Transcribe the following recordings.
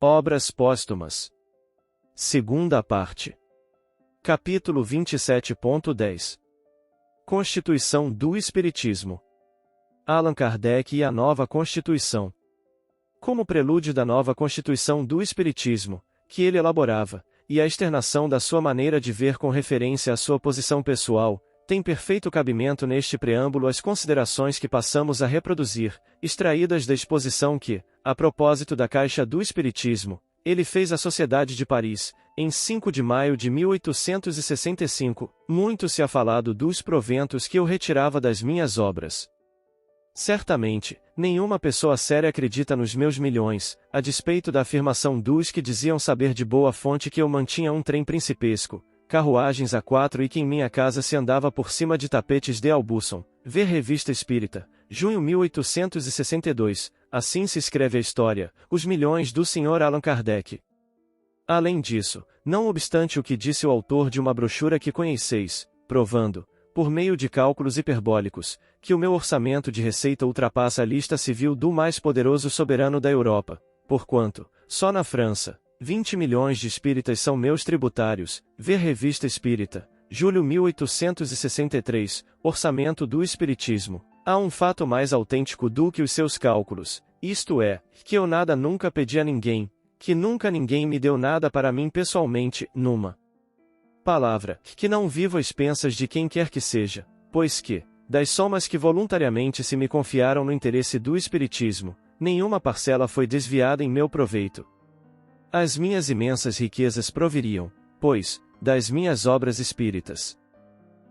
Obras póstumas. Segunda parte. Capítulo 27.10. Constituição do Espiritismo. Allan Kardec e a Nova Constituição. Como prelúdio da nova Constituição do Espiritismo, que ele elaborava, e a externação da sua maneira de ver com referência à sua posição pessoal, tem perfeito cabimento neste preâmbulo as considerações que passamos a reproduzir, extraídas da exposição que, a propósito da Caixa do Espiritismo, ele fez à Sociedade de Paris, em 5 de maio de 1865. Muito se ha falado dos proventos que eu retirava das minhas obras. Certamente, nenhuma pessoa séria acredita nos meus milhões, a despeito da afirmação dos que diziam saber de boa fonte que eu mantinha um trem principesco, carruagens a 4 e que em minha casa se andava por cima de tapetes de Aubusson. Ver Revista Espírita, junho 1862, assim se escreve a história, os milhões do Sr. Allan Kardec. Além disso, não obstante o que disse o autor de uma brochura que conheceis, provando, por meio de cálculos hiperbólicos, que o meu orçamento de receita ultrapassa a lista civil do mais poderoso soberano da Europa, porquanto, só na França, 20 milhões de espíritas são meus tributários. Ver Revista Espírita, julho 1863, Orçamento do Espiritismo. Há um fato mais autêntico do que os seus cálculos, isto é, que eu nada nunca pedi a ninguém, que nunca ninguém me deu nada para mim pessoalmente, numa palavra, que não vivo às expensas de quem quer que seja, pois que, das somas que voluntariamente se me confiaram no interesse do Espiritismo, nenhuma parcela foi desviada em meu proveito. As minhas imensas riquezas proviriam, pois, das minhas obras espíritas.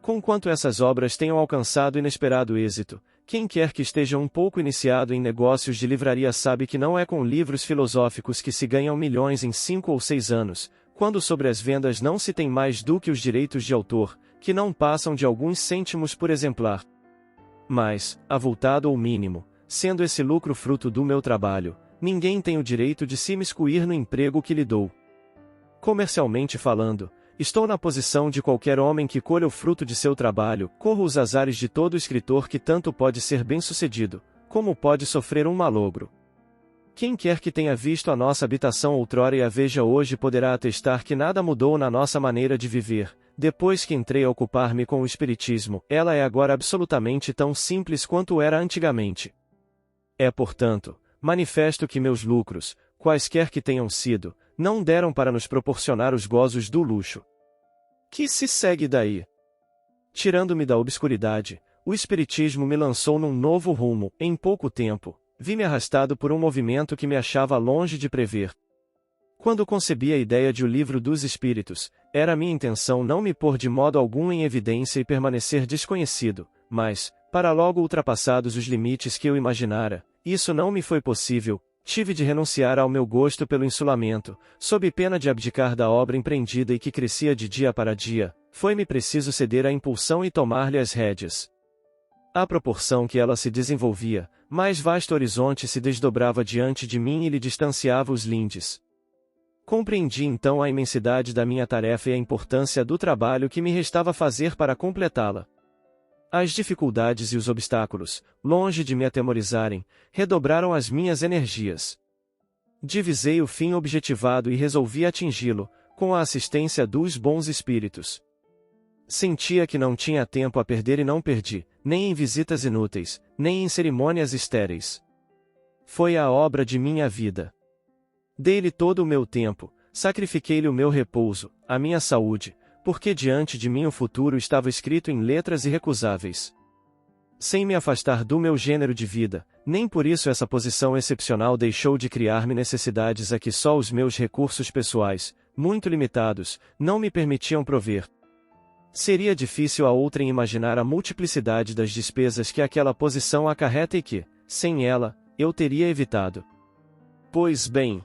Conquanto essas obras tenham alcançado inesperado êxito, quem quer que esteja um pouco iniciado em negócios de livraria sabe que não é com livros filosóficos que se ganham milhões em 5 ou 6 anos, quando sobre as vendas não se tem mais do que os direitos de autor, que não passam de alguns cêntimos por exemplar. Mas, avultado ou mínimo, sendo esse lucro fruto do meu trabalho, ninguém tem o direito de se imiscuir no emprego que lhe dou. Comercialmente falando, estou na posição de qualquer homem que colha o fruto de seu trabalho, corro os azares de todo escritor que tanto pode ser bem-sucedido, como pode sofrer um malogro. Quem quer que tenha visto a nossa habitação outrora e a veja hoje poderá atestar que nada mudou na nossa maneira de viver. Depois que entrei a ocupar-me com o Espiritismo, ela é agora absolutamente tão simples quanto era antigamente. É, portanto, manifesto que meus lucros, quaisquer que tenham sido, não deram para nos proporcionar os gozos do luxo. Que se segue daí? Tirando-me da obscuridade, o Espiritismo me lançou num novo rumo. Em pouco tempo, vi-me arrastado por um movimento que me achava longe de prever. Quando concebi a ideia de O Livro dos Espíritos, era minha intenção não me pôr de modo algum em evidência e permanecer desconhecido, mas, para logo ultrapassados os limites que eu imaginara, isso não me foi possível, tive de renunciar ao meu gosto pelo insulamento, sob pena de abdicar da obra empreendida e que crescia de dia para dia, foi-me preciso ceder à impulsão e tomar-lhe as rédeas. À proporção que ela se desenvolvia, mais vasto horizonte se desdobrava diante de mim e lhe distanciava os lindes. Compreendi então a imensidade da minha tarefa e a importância do trabalho que me restava fazer para completá-la. As dificuldades e os obstáculos, longe de me atemorizarem, redobraram as minhas energias. Divisei o fim objetivado e resolvi atingi-lo, com a assistência dos bons espíritos. Sentia que não tinha tempo a perder e não perdi, nem em visitas inúteis, nem em cerimônias estéreis. Foi a obra de minha vida. Dei-lhe todo o meu tempo, sacrifiquei-lhe o meu repouso, a minha saúde, porque diante de mim o futuro estava escrito em letras irrecusáveis. Sem me afastar do meu gênero de vida, nem por isso essa posição excepcional deixou de criar-me necessidades a que só os meus recursos pessoais, muito limitados, não me permitiam prover. Seria difícil a outrem imaginar a multiplicidade das despesas que aquela posição acarreta e que, sem ela, eu teria evitado. Pois bem,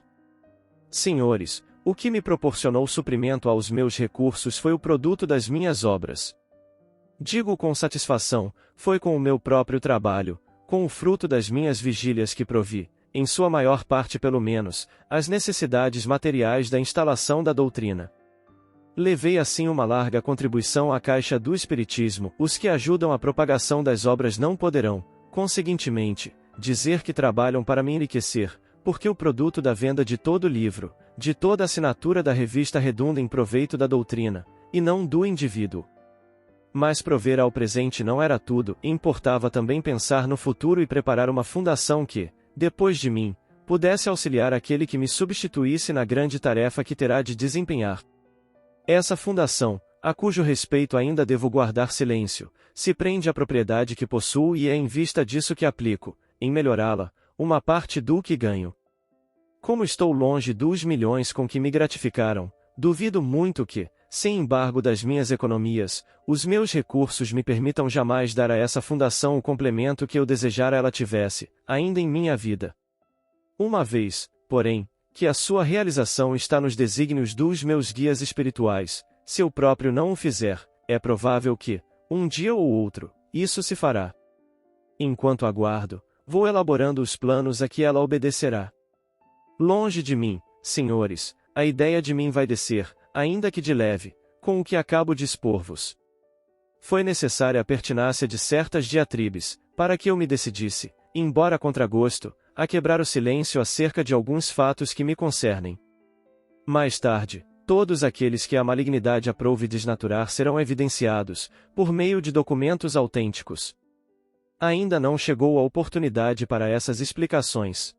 senhores, o que me proporcionou suprimento aos meus recursos foi o produto das minhas obras. Digo com satisfação, foi com o meu próprio trabalho, com o fruto das minhas vigílias que provi, em sua maior parte pelo menos, as necessidades materiais da instalação da doutrina. Levei assim uma larga contribuição à Caixa do Espiritismo. Os que ajudam a propagação das obras não poderão, conseguintemente, dizer que trabalham para me enriquecer, porque o produto da venda de todo livro, de toda assinatura da revista redunda em proveito da doutrina, e não do indivíduo. Mas prover ao presente não era tudo, importava também pensar no futuro e preparar uma fundação que, depois de mim, pudesse auxiliar aquele que me substituísse na grande tarefa que terá de desempenhar. Essa fundação, a cujo respeito ainda devo guardar silêncio, se prende à propriedade que possuo e é em vista disso que aplico, em melhorá-la, uma parte do que ganho. Como estou longe dos milhões com que me gratificaram, duvido muito que, sem embargo das minhas economias, os meus recursos me permitam jamais dar a essa fundação o complemento que eu desejara ela tivesse, ainda em minha vida. Uma vez, porém, que a sua realização está nos desígnios dos meus guias espirituais, se eu próprio não o fizer, é provável que, um dia ou outro, isso se fará. Enquanto aguardo, vou elaborando os planos a que ela obedecerá. Longe de mim, senhores, a ideia de mim vai descer, ainda que de leve, com o que acabo de expor-vos. Foi necessária a pertinácia de certas diatribes, para que eu me decidisse, embora a contragosto, a quebrar o silêncio acerca de alguns fatos que me concernem. Mais tarde, todos aqueles que a malignidade aprouve desnaturar serão evidenciados, por meio de documentos autênticos. Ainda não chegou a oportunidade para essas explicações.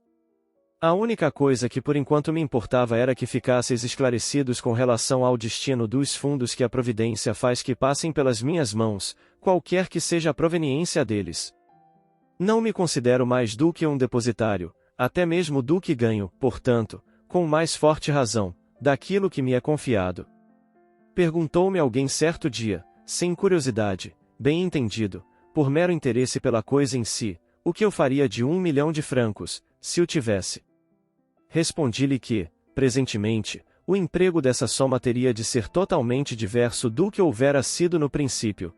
A única coisa que por enquanto me importava era que ficasseis esclarecidos com relação ao destino dos fundos que a providência faz que passem pelas minhas mãos, qualquer que seja a proveniência deles. Não me considero mais do que um depositário, até mesmo do que ganho, portanto, com mais forte razão, daquilo que me é confiado. Perguntou-me alguém certo dia, sem curiosidade, bem entendido, por mero interesse pela coisa em si, o que eu faria de 1 milhão de francos, se o tivesse. Respondi-lhe que, presentemente, o emprego dessa soma teria de ser totalmente diverso do que houvera sido no princípio.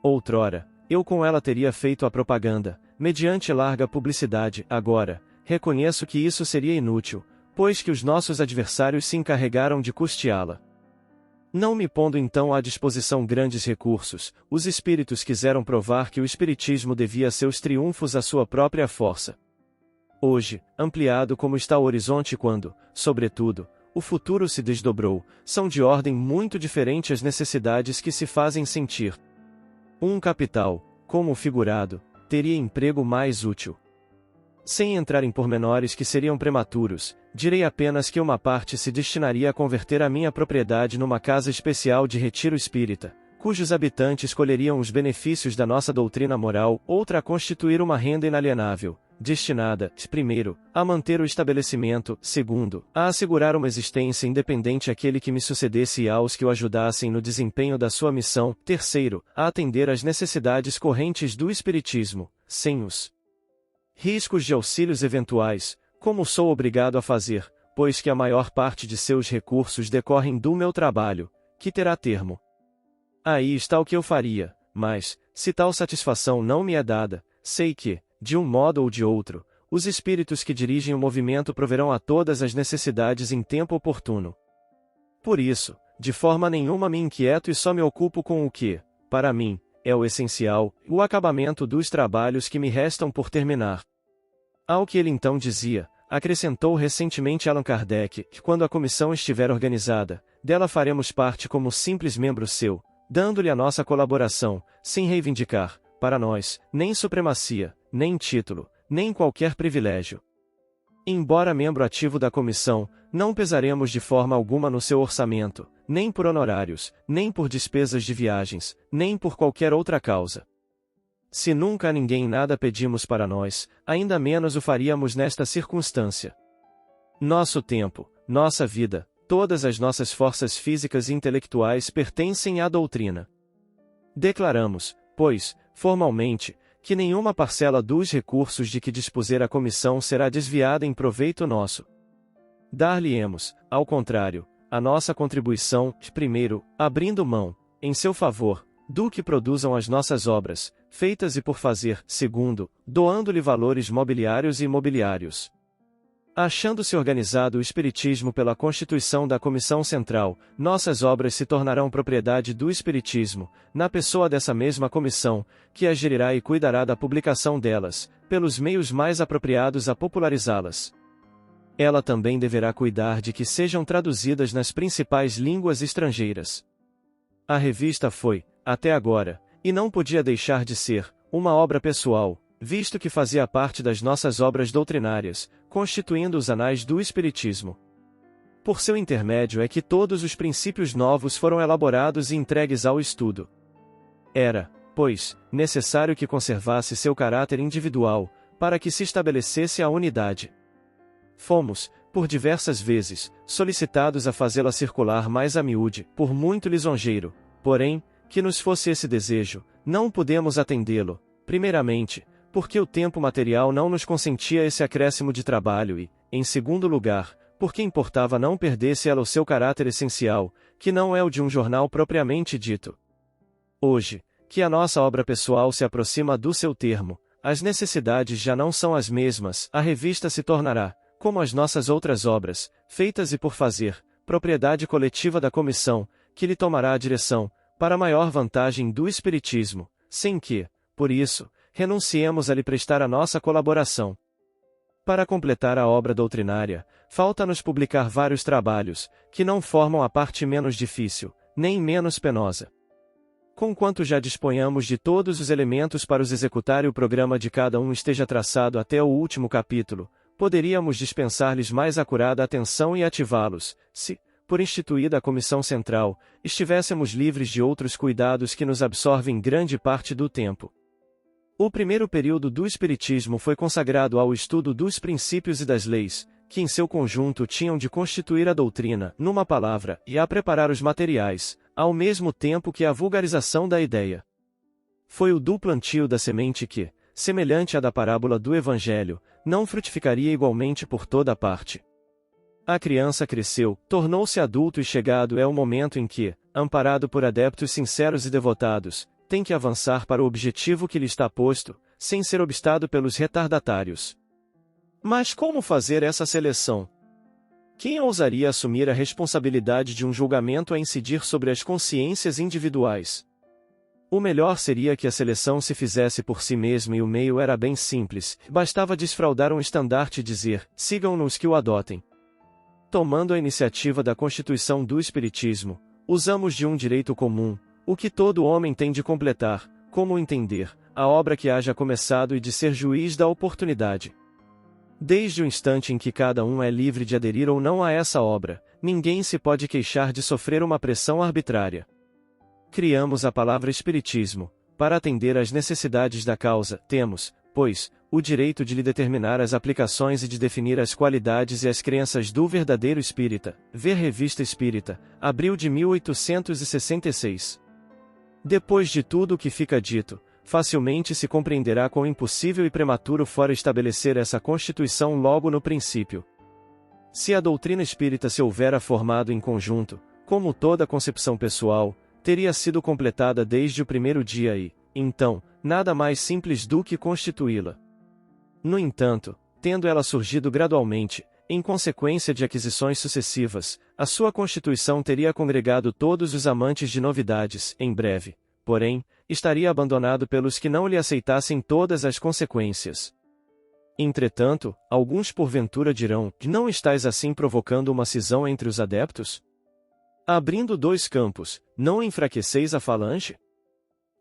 Outrora, eu com ela teria feito a propaganda, mediante larga publicidade, agora, reconheço que isso seria inútil, pois que os nossos adversários se encarregaram de custeá-la. Não me pondo então à disposição grandes recursos, os espíritos quiseram provar que o espiritismo devia seus triunfos à sua própria força. Hoje, ampliado como está o horizonte quando, sobretudo, o futuro se desdobrou, são de ordem muito diferente as necessidades que se fazem sentir. Um capital, como figurado, teria emprego mais útil. Sem entrar em pormenores que seriam prematuros, direi apenas que uma parte se destinaria a converter a minha propriedade numa casa especial de retiro espírita, cujos habitantes colheriam os benefícios da nossa doutrina moral, outra a constituir uma renda inalienável, destinada, primeiro, a manter o estabelecimento, segundo, a assegurar uma existência independente àquele que me sucedesse e aos que o ajudassem no desempenho da sua missão, terceiro, a atender às necessidades correntes do espiritismo, sem os riscos de auxílios eventuais, como sou obrigado a fazer, pois que a maior parte de seus recursos decorrem do meu trabalho, que terá termo. Aí está o que eu faria, mas, se tal satisfação não me é dada, sei que, de um modo ou de outro, os espíritos que dirigem o movimento proverão a todas as necessidades em tempo oportuno. Por isso, de forma nenhuma me inquieto e só me ocupo com o que, para mim, é o essencial, o acabamento dos trabalhos que me restam por terminar. Ao que ele então dizia, acrescentou recentemente Allan Kardec, que quando a comissão estiver organizada, dela faremos parte como simples membro seu, dando-lhe a nossa colaboração, sem reivindicar, para nós, nem supremacia, nem título, nem qualquer privilégio. Embora membro ativo da comissão, não pesaremos de forma alguma no seu orçamento, nem por honorários, nem por despesas de viagens, nem por qualquer outra causa. Se nunca a ninguém nada pedimos para nós, ainda menos o faríamos nesta circunstância. Nosso tempo, nossa vida, todas as nossas forças físicas e intelectuais pertencem à doutrina. Declaramos, pois, formalmente, que nenhuma parcela dos recursos de que dispuser a comissão será desviada em proveito nosso. Dar-lhe-emos, ao contrário, a nossa contribuição, primeiro, abrindo mão, em seu favor, do que produzam as nossas obras, feitas e por fazer, segundo, doando-lhe valores mobiliários e imobiliários. Achando-se organizado o Espiritismo pela constituição da Comissão Central, nossas obras se tornarão propriedade do Espiritismo, na pessoa dessa mesma comissão, que a gerirá e cuidará da publicação delas, pelos meios mais apropriados a popularizá-las. Ela também deverá cuidar de que sejam traduzidas nas principais línguas estrangeiras. A revista foi, até agora, e não podia deixar de ser, uma obra pessoal, visto que fazia parte das nossas obras doutrinárias, constituindo os anais do Espiritismo. Por seu intermédio é que todos os princípios novos foram elaborados e entregues ao estudo. Era, pois, necessário que conservasse seu caráter individual, para que se estabelecesse a unidade. Fomos, por diversas vezes, solicitados a fazê-la circular mais a miúde, por muito lisonjeiro, porém, que nos fosse esse desejo, não pudemos atendê-lo, primeiramente, porque o tempo material não nos consentia esse acréscimo de trabalho e, em segundo lugar, porque importava não perdesse ela o seu caráter essencial, que não é o de um jornal propriamente dito. Hoje, que a nossa obra pessoal se aproxima do seu termo, as necessidades já não são as mesmas, a revista se tornará, como as nossas outras obras, feitas e por fazer, propriedade coletiva da comissão, que lhe tomará a direção, para maior vantagem do Espiritismo, sem que, por isso, renunciemos a lhe prestar a nossa colaboração. Para completar a obra doutrinária, falta-nos publicar vários trabalhos, que não formam a parte menos difícil, nem menos penosa. Conquanto já disponhamos de todos os elementos para os executar e o programa de cada um esteja traçado até o último capítulo, poderíamos dispensar-lhes mais acurada atenção e ativá-los, se, por instituída a Comissão Central, estivéssemos livres de outros cuidados que nos absorvem grande parte do tempo. O primeiro período do Espiritismo foi consagrado ao estudo dos princípios e das leis, que em seu conjunto tinham de constituir a doutrina, numa palavra, e a preparar os materiais, ao mesmo tempo que a vulgarização da ideia. Foi o do plantio da semente que, semelhante à da parábola do Evangelho, não frutificaria igualmente por toda parte. A criança cresceu, tornou-se adulto e chegado é o momento em que, amparado por adeptos sinceros e devotados, tem que avançar para o objetivo que lhe está posto, sem ser obstado pelos retardatários. Mas como fazer essa seleção? Quem ousaria assumir a responsabilidade de um julgamento a incidir sobre as consciências individuais? O melhor seria que a seleção se fizesse por si mesma e o meio era bem simples, bastava desfraldar um estandarte e dizer, sigam-nos que o adotem. Tomando a iniciativa da Constituição do Espiritismo, usamos de um direito comum, o que todo homem tem de completar, como entender, a obra que haja começado e de ser juiz da oportunidade. Desde o instante em que cada um é livre de aderir ou não a essa obra, ninguém se pode queixar de sofrer uma pressão arbitrária. Criamos a palavra Espiritismo, para atender às necessidades da causa, temos, pois, o direito de lhe determinar as aplicações e de definir as qualidades e as crenças do verdadeiro espírita, ver Revista Espírita, abril de 1866. Depois de tudo o que fica dito, facilmente se compreenderá quão impossível e prematuro fora estabelecer essa Constituição logo no princípio. Se a doutrina espírita se houvera formado em conjunto, como toda concepção pessoal, teria sido completada desde o primeiro dia e, então, nada mais simples do que constituí-la. No entanto, tendo ela surgido gradualmente, em consequência de aquisições sucessivas, a sua constituição teria congregado todos os amantes de novidades, em breve, porém, estaria abandonado pelos que não lhe aceitassem todas as consequências. Entretanto, alguns porventura dirão, não estais assim provocando uma cisão entre os adeptos? Abrindo dois campos, não enfraqueceis a falange?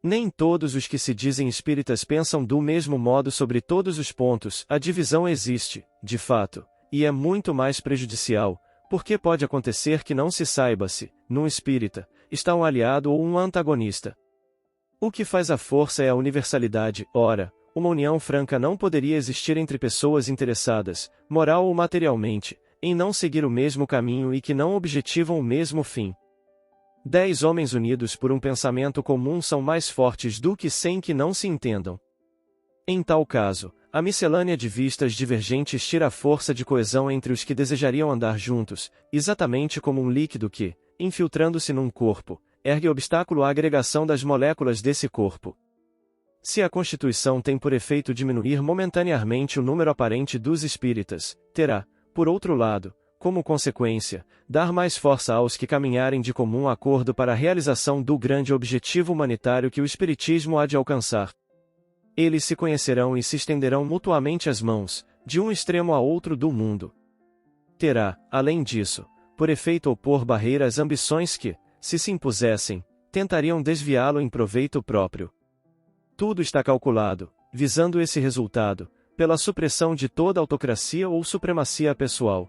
Nem todos os que se dizem espíritas pensam do mesmo modo sobre todos os pontos, a divisão existe, de fato, e é muito mais prejudicial, porque pode acontecer que não se saiba se, num espírita, está um aliado ou um antagonista. O que faz a força é a universalidade, ora, uma união franca não poderia existir entre pessoas interessadas, moral ou materialmente, em não seguir o mesmo caminho e que não objetivam o mesmo fim. 10 homens unidos por um pensamento comum são mais fortes do que 100 que não se entendam. Em tal caso, a miscelânea de vistas divergentes tira a força de coesão entre os que desejariam andar juntos, exatamente como um líquido que, infiltrando-se num corpo, ergue obstáculo à agregação das moléculas desse corpo. Se a Constituição tem por efeito diminuir momentaneamente o número aparente dos espíritas, terá, por outro lado, como consequência, dar mais força aos que caminharem de comum acordo para a realização do grande objetivo humanitário que o Espiritismo há de alcançar. Eles se conhecerão e se estenderão mutuamente as mãos, de um extremo a outro do mundo. terá, além disso, por efeito opor barreiras às ambições que, se se impusessem, tentariam desviá-lo em proveito próprio. Tudo está calculado, visando esse resultado, pela supressão de toda autocracia ou supremacia pessoal.